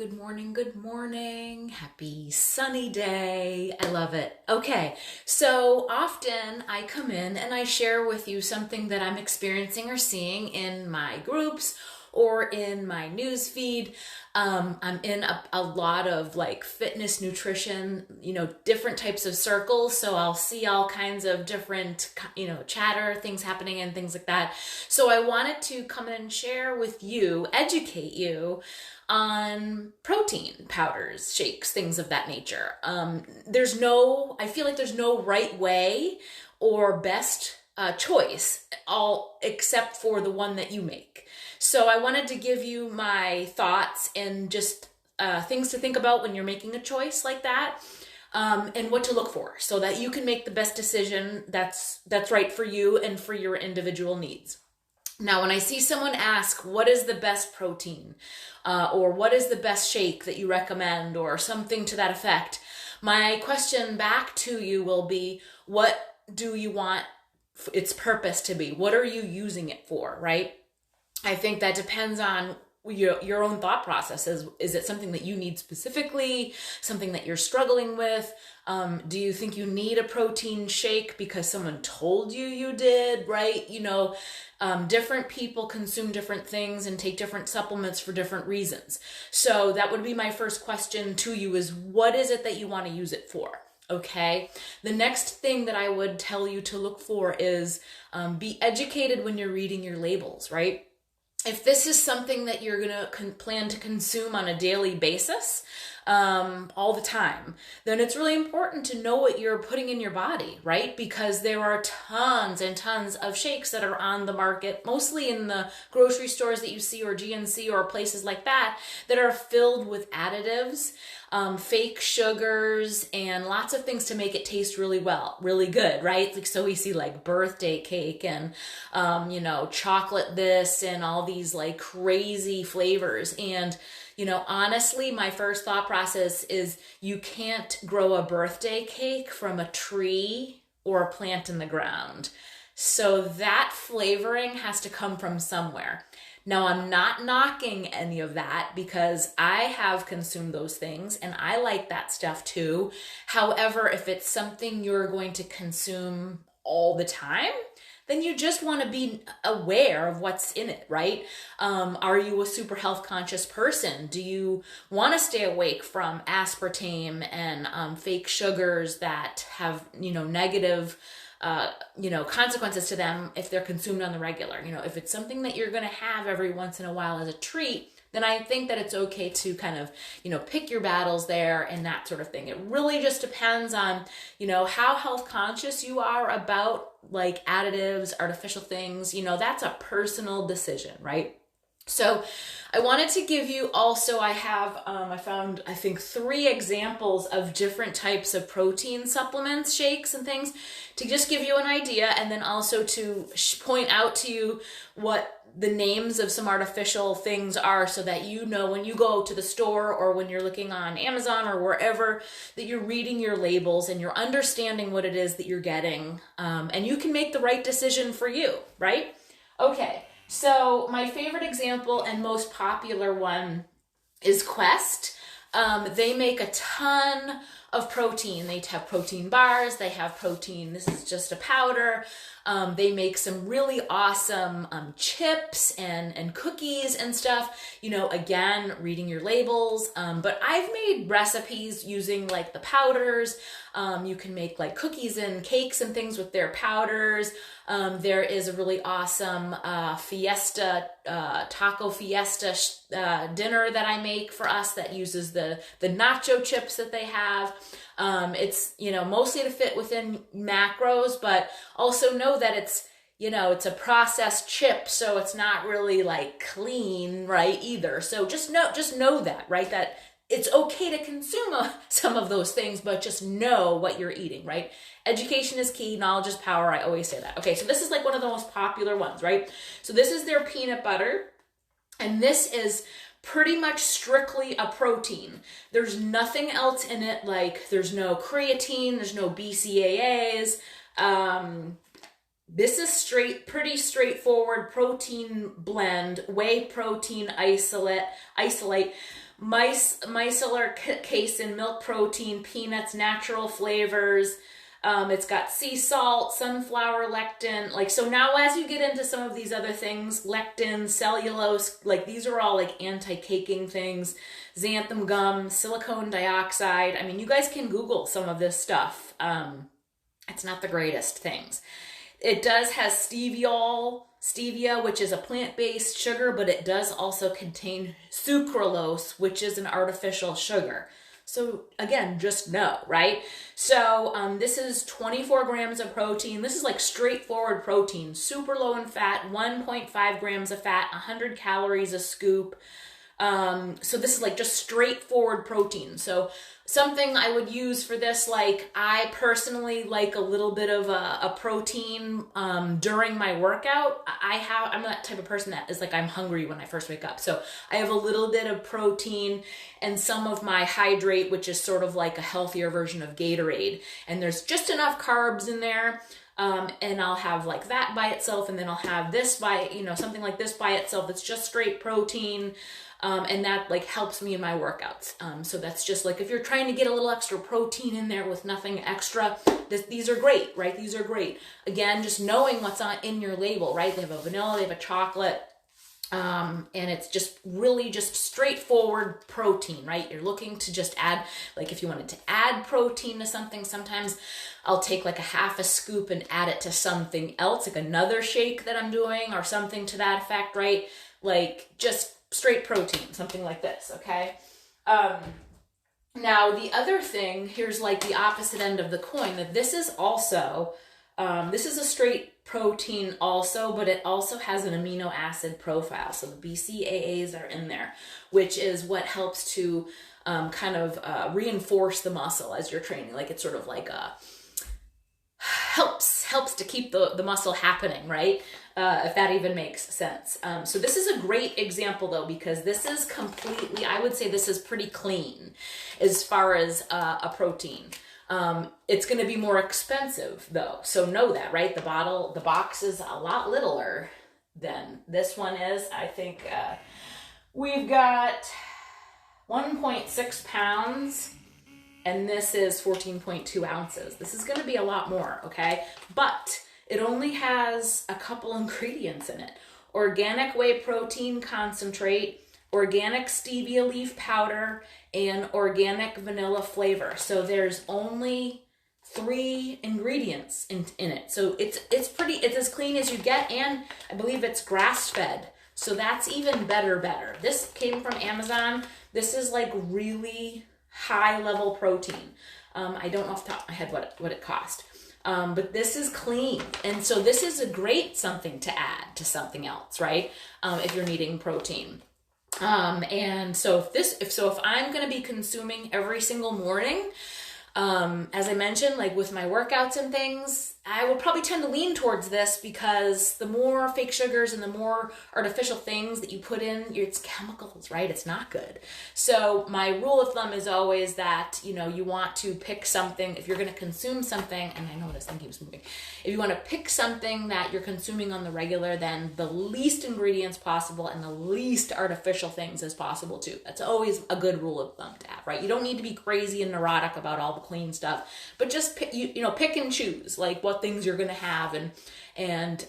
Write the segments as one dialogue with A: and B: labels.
A: good morning, good morning. Happy sunny day. I love it. Okay, so often I come in and I share with you something that I'm experiencing or seeing in my groups or in my news feed. I'm in a lot of like fitness, nutrition, different types of circles. So I'll see all kinds of different, chatter, things happening and things like that. So I wanted to come in and share with you, educate you on protein powders, shakes, things of that nature. I feel like there's no right way or best choice, all except for the one that you make. So I wanted to give you my thoughts and just things to think about when you're making a choice like that, and what to look for so that you can make the best decision that's right for you and for your individual needs. Now, when I see someone ask, what is the best protein, or what is the best shake that you recommend, or something to that effect, my question back to you will be, what do you want its purpose to be? What are you using it for, right? I think that depends on your own thought process. Is it something that you need specifically, something that you're struggling with? Do you think you need a protein shake because someone told you did, right? Different people consume different things and take different supplements for different reasons. So that would be my first question to you is, what is it that you want to use it for? Okay. The next thing that I would tell you to look for is be educated when you're reading your labels, right? If this is something that you're going to plan to consume on a daily basis, all the time, then it's really important to know what you're putting in your body, right? Because there are tons and tons of shakes that are on the market, mostly in the grocery stores that you see or GNC or places like that are filled with additives, fake sugars, and lots of things to make it taste really good, right? Like, so we see like birthday cake and, chocolate this and all these like crazy flavors. And, honestly, my first thought process is you can't grow a birthday cake from a tree or a plant in the ground. So that flavoring has to come from somewhere. Now, I'm not knocking any of that because I have consumed those things and I like that stuff too. However, if it's something you're going to consume all the time, then you just want to be aware of what's in it, right? Are you a super health conscious person? Do you want to stay awake from aspartame and fake sugars that have, negative consequences to them if they're consumed on the regular? If it's something that you're going to have every once in a while as a treat, then I think that it's okay to kind of, pick your battles there and that sort of thing. It really just depends on, how health conscious you are about like additives, artificial things, that's a personal decision, right? So I wanted to give you also, I found, I think 3 examples of different types of protein supplements, shakes and things to just give you an idea. And then also to point out to you what the names of some artificial things are so that when you go to the store or when you're looking on Amazon or wherever, that you're reading your labels and you're understanding what it is that you're getting, and you can make the right decision for you, right? Okay, so my favorite example and most popular one is Quest. They make a ton of protein. They have protein bars, they have protein, this is just a powder. They make some really awesome chips and cookies and stuff, again, reading your labels. But I've made recipes using like the powders. You can make like cookies and cakes and things with their powders. There is a really awesome taco fiesta dinner that I make for us that uses the nacho chips that they have. It's, mostly to fit within macros, but also know that it's a processed chip, so it's not really like clean, right, either. So just know that, right, that it's okay to consume some of those things, but just know what you're eating, right? Education is key, knowledge is power. I always say that. Okay, so this is like one of the most popular ones, right? So this is their peanut butter, and this is pretty much strictly a protein. There's nothing else in it, like there's no creatine, there's no BCAAs. This is pretty straightforward protein blend, whey protein isolate. micellar casein, milk protein, peanuts, natural flavors. It's got sea salt, sunflower lectin. Like, so now as you get into some of these other things, lectin, cellulose, like these are all like anti-caking things, xanthan gum, silicone dioxide. I mean, you guys can Google some of this stuff. It's not the greatest things. It does has stevia, which is a plant-based sugar, but it does also contain sucralose, which is an artificial sugar. So again, just know, right? So this is 24 grams of protein. This is like straightforward protein, super low in fat, 1.5 grams of fat, 100 calories a scoop. So this is like just straightforward protein. So something I would use for this, like I personally like a little bit of a protein during my workout. I'm that type of person that is like, I'm hungry when I first wake up. So I have a little bit of protein and some of my hydrate, which is sort of like a healthier version of Gatorade. And there's just enough carbs in there. And I'll have like that by itself, and then I'll have this by, something like this by itself. It's just straight protein. And that like helps me in my workouts. So that's just like, if you're trying to get a little extra protein in there with nothing extra, these are great, right? These are great. Again, just knowing what's in your label, right? They have a vanilla, they have a chocolate, and it's just really just straightforward protein, right? You're looking to just add, like if you wanted to add protein to something, sometimes I'll take like a half a scoop and add it to something else, like another shake that I'm doing or something to that effect, right? Like just straight protein, something like this, okay? Now, the other thing, here's like the opposite end of the coin, that this is also, this is a straight protein also, but it also has an amino acid profile. So the BCAAs are in there, which is what helps to kind of reinforce the muscle as you're training. Like it's sort of like helps to keep the muscle happening, right? If that even makes sense. So this is a great example though, because this is completely, I would say this is pretty clean as far as a protein. It's going to be more expensive though. So know that, right? The box is a lot littler than this one is. I think we've got 1.6 pounds. And this is 14.2 ounces. This is going to be a lot more, okay? But it only has a couple ingredients in it. Organic whey protein concentrate, organic stevia leaf powder, and organic vanilla flavor. So there's only 3 ingredients in it. So it's as clean as you get, and I believe it's grass-fed. So that's even better. This came from Amazon. This is like really high level protein. I don't know off the top of my head what it cost. But this is clean. And so this is a great something to add to something else, right? If you're needing protein. And so if I'm going to be consuming every single morning, as I mentioned, like with my workouts and things, I will probably tend to lean towards this, because the more fake sugars and the more artificial things that you put in, it's chemicals, right? It's not good. So my rule of thumb is always that, you want to pick something, if you're going to consume something, and I know this thing keeps moving, if you want to pick something that you're consuming on the regular, then the least ingredients possible and the least artificial things as possible too. That's always a good rule of thumb to have, right? You don't need to be crazy and neurotic about all the clean stuff, but just pick and choose like what things you're going to have, and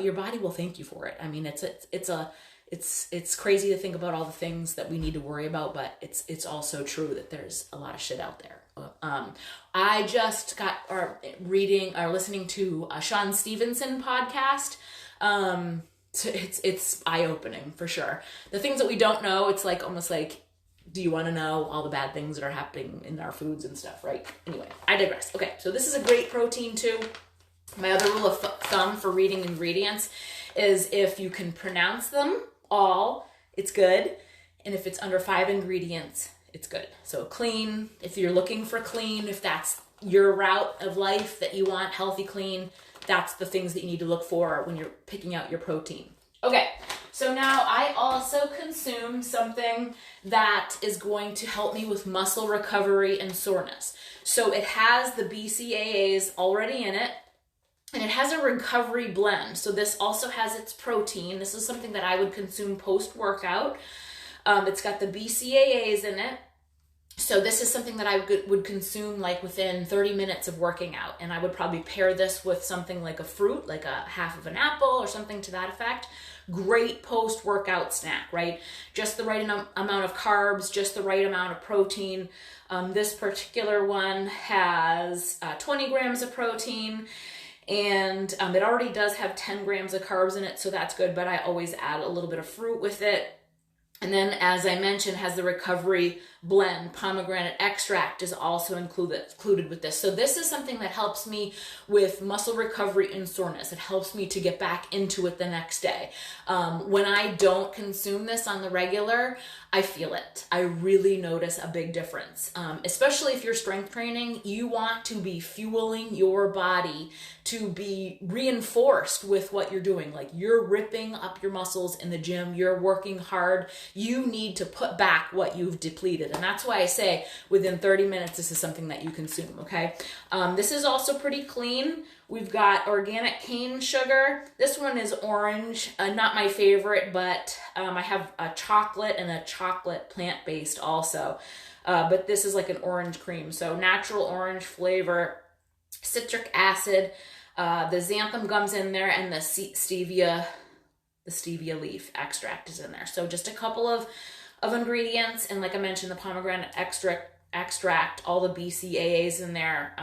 A: your body will thank you for it. I mean, it's crazy to think about all the things that we need to worry about, but it's also true that there's a lot of shit out there. I just got listening to a Sean Stevenson podcast. So it's eye-opening for sure. The things that we don't know, it's like almost like, do you want to know all the bad things that are happening in our foods and stuff, right? Anyway, I digress. Okay, so this is a great protein too. My other rule of thumb for reading ingredients is if you can pronounce them all, it's good. And if it's under 5 ingredients, it's good. So clean, if you're looking for clean, if that's your route of life that you want, healthy, clean, that's the things that you need to look for when you're picking out your protein. Okay, so now I also consume something that is going to help me with muscle recovery and soreness. So it has the BCAAs already in it, and it has a recovery blend. So this also has its protein. This is something that I would consume post-workout. It's got the BCAAs in it. So this is something that I would consume like within 30 minutes of working out. And I would probably pair this with something like a fruit, like a half of an apple or something to that effect. Great post-workout snack, right? Just the right amount of carbs, just the right amount of protein. This particular one has 20 grams of protein, and it already does have 10 grams of carbs in it, so that's good, but I always add a little bit of fruit with it. And then, as I mentioned, has the recovery blend. Pomegranate extract is also included with this. So this is something that helps me with muscle recovery and soreness. It helps me to get back into it the next day. When I don't consume this on the regular, I feel it. I really notice a big difference. Especially if you're strength training, you want to be fueling your body to be reinforced with what you're doing. Like, you're ripping up your muscles in the gym, you're working hard. You need to put back what you've depleted. And that's why I say within 30 minutes, this is something that you consume, okay? This is also pretty clean. We've got organic cane sugar. This one is orange, not my favorite, but I have a chocolate and a chocolate plant-based also. But this is like an orange cream. So natural orange flavor, citric acid, the xanthan gum's in there, and the stevia leaf extract is in there. So just a couple of ingredients, and like I mentioned, the pomegranate extract, all the BCAAs in there.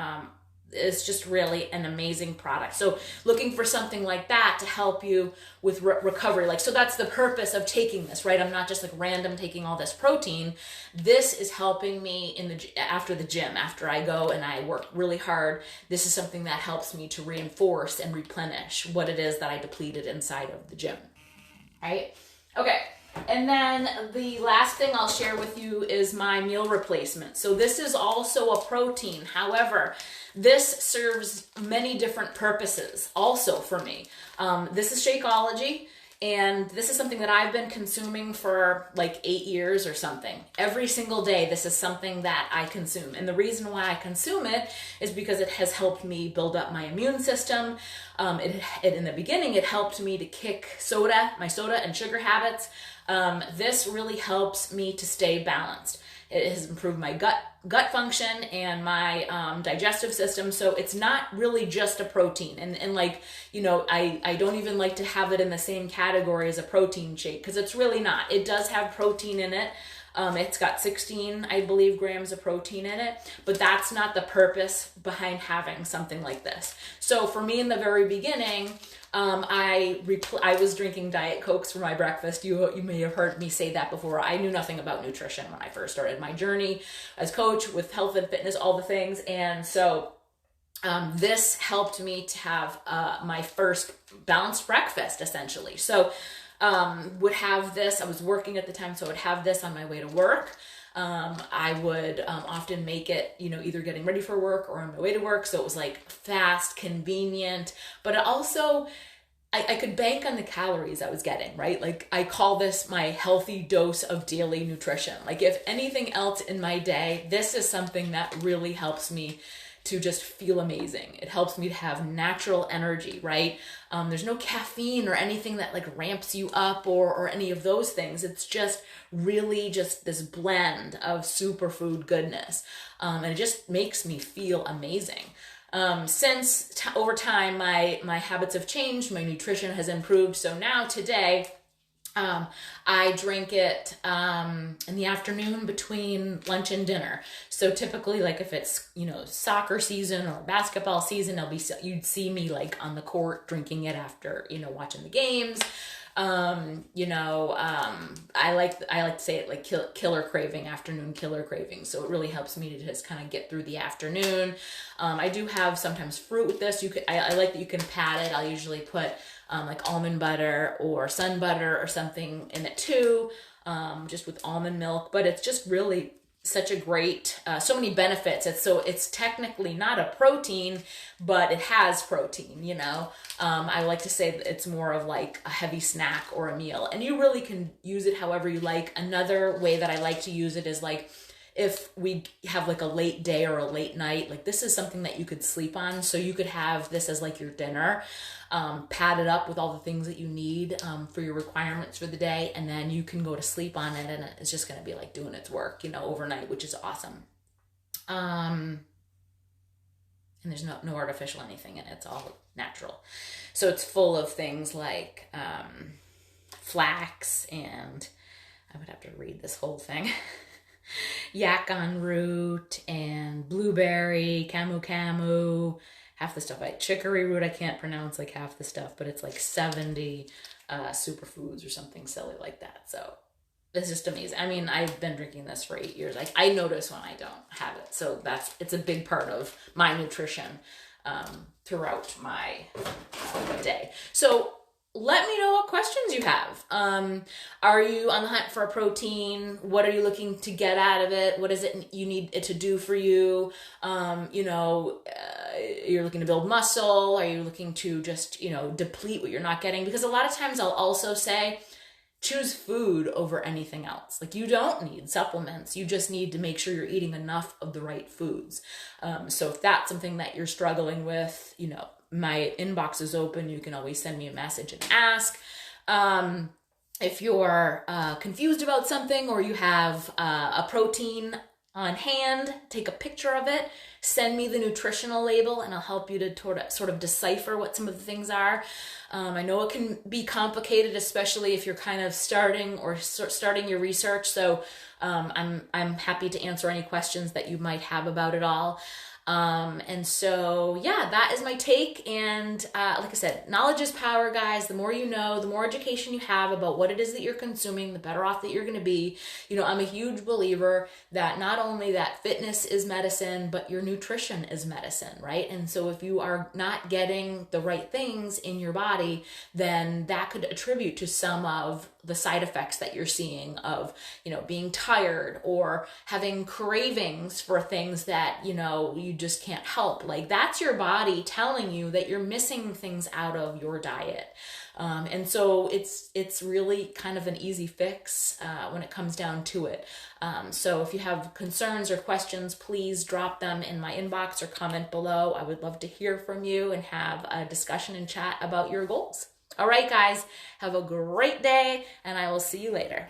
A: It's just really an amazing product. So looking for something like that to help you with recovery. Like, so that's the purpose of taking this, right? I'm not just like random taking all this protein. This is helping me after the gym, after I go and I work really hard. This is something that helps me to reinforce and replenish what it is that I depleted inside of the gym, right? Okay. And then the last thing I'll share with you is my meal replacement. So this is also a protein. However, this serves many different purposes also for me. This is Shakeology, and this is something that I've been consuming for like 8 years or something. Every single day, this is something that I consume. And the reason why I consume it is because it has helped me build up my immune system. In the beginning, it helped me to kick my soda and sugar habits. This really helps me to stay balanced. It has improved my gut function and my digestive system. So it's not really just a protein. And like, you know, I don't even like to have it in the same category as a protein shake, because it's really not. It does have protein in it. It's got 16, I believe, grams of protein in it, but that's not the purpose behind having something like this. So for me in the very beginning, I was drinking Diet Cokes for my breakfast. You may have heard me say that before. I knew nothing about nutrition when I first started my journey as coach with health and fitness, all the things. And so this helped me to have my first balanced breakfast, essentially. So would have this. I was working at the time, so I would have this on my way to work. I would often make it, you know, either getting ready for work or on my way to work. So it was like fast, convenient, but it also, I could bank on the calories I was getting, right? Like, I call this my healthy dose of daily nutrition. Like, if anything else in my day, this is something that really helps me to just feel amazing. It helps me to have natural energy, right? There's no caffeine or anything that like ramps you up or any of those things. It's just really just this blend of superfood goodness. And it just makes me feel amazing. Since over time, my habits have changed, my nutrition has improved. So now today, I drink it in the afternoon between lunch and dinner. So typically, like if it's, you know, soccer season or basketball season, you'd see me like on the court drinking it after, you know, watching the games. I like to say it like killer craving, afternoon killer craving. So it really helps me to just kind of get through the afternoon. I do have sometimes fruit with this. I like that you can pad it. I'll usually put like almond butter or sun butter or something in it too, just with almond milk. But it's just really such a great, so many benefits. It's technically not a protein, but it has protein, you know. I like to say that it's more of like a heavy snack or a meal, and you really can use it however you like. Another way that I like to use it is like, if we have like a late day or a late night, like this is something that you could sleep on. So you could have this as like your dinner, pad it up with all the things that you need for your requirements for the day, and then you can go to sleep on it, and it's just going to be like doing its work, overnight, which is awesome. And there's no artificial anything in it. It's all natural. So it's full of things like flax, and I would have to read this whole thing. Yacon root and blueberry, camu, half the stuff. Chicory root, I can't pronounce like half the stuff, but it's like 70 superfoods or something silly like that. So it's just amazing. I mean, I've been drinking this for 8 years. I notice when I don't have it. So it's a big part of my nutrition throughout my day. So let me know what questions you have. Are you on the hunt for a protein? What are you looking to get out of it? What is it you need it to do for you? You're looking to build muscle. Are you looking to just, deplete what you're not getting? Because a lot of times I'll also say, choose food over anything else. Like, you don't need supplements. You just need to make sure you're eating enough of the right foods. So if that's something that you're struggling with, my inbox is open. You can always send me a message and ask. If you're confused about something, or you have a protein on hand, take a picture of it, send me the nutritional label, and I'll help you to sort of decipher what some of the things are. I know it can be complicated, especially if you're kind of starting your research. So I'm happy to answer any questions that you might have about it all. And so, yeah, that is my take. And, like I said, knowledge is power, guys. The more you know, the more education you have about what it is that you're consuming, the better off that you're going to be. I'm a huge believer that not only that fitness is medicine, but your nutrition is medicine, right? And so if you are not getting the right things in your body, then that could attribute to some of the side effects that you're seeing of, being tired or having cravings for things that, you just can't help. Like, that's your body telling you that you're missing things out of your diet. And so it's really kind of an easy fix when it comes down to it. So if you have concerns or questions, please drop them in my inbox or comment below. I would love to hear from you and have a discussion and chat about your goals. All right, guys, have a great day, and I will see you later.